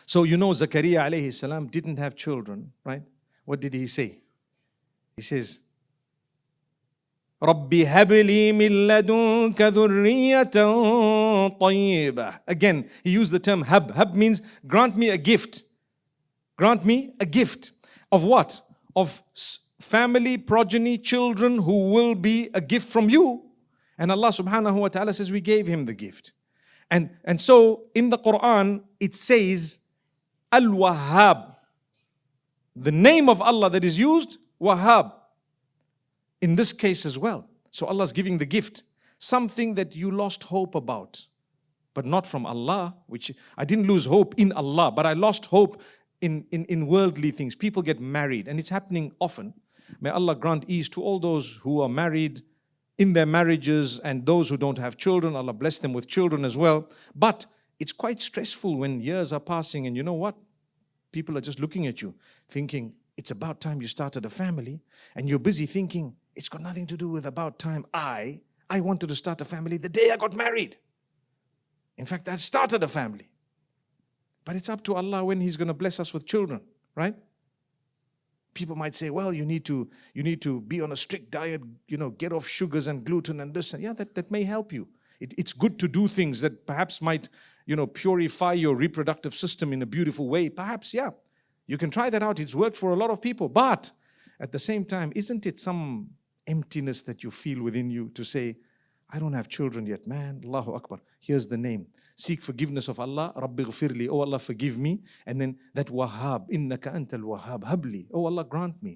So you know Zakaria alayhi salam didn't have children, right? What did he say? He says, Rabbi habli min ladunka dhurriyatan tayyibah. Again, he used the term hab. Hab means grant me a gift. Grant me a gift. Of what? Of family, progeny, children who will be a gift from you. And Allah subhanahu wa ta'ala says we gave him the gift. And so in the Quran it says Al-Wahhab. The name of Allah that is used, Wahhab. In this case as well. So Allah is giving the gift. Something that you lost hope about, but not from Allah, which I didn't lose hope in Allah, but I lost hope in worldly things. People get married and it's happening often. May Allah grant ease to all those who are married in their marriages and those who don't have children. Allah bless them with children as well. But it's quite stressful when years are passing and you know what? People are just looking at you thinking, it's about time you started a family, and you're busy thinking, it's got nothing to do with about time. I wanted to start a family the day I got married. In fact, I started a family. But it's up to Allah when He's going to bless us with children, right? People might say, well, you need to be on a strict diet, get off sugars and gluten and this. And yeah, that may help you. It's good to do things that perhaps might, purify your reproductive system in a beautiful way. Perhaps, yeah. You can try that out. It's worked for a lot of people. But at the same time, isn't it some emptiness that you feel within you to say, I don't have children yet, man. Allahu Akbar. Here's the name. Seek forgiveness of Allah. Rabbi ghfirli. Oh Allah, forgive me. And then that Wahhab. Innaka antal Wahhab. Habli. Oh Allah, grant me.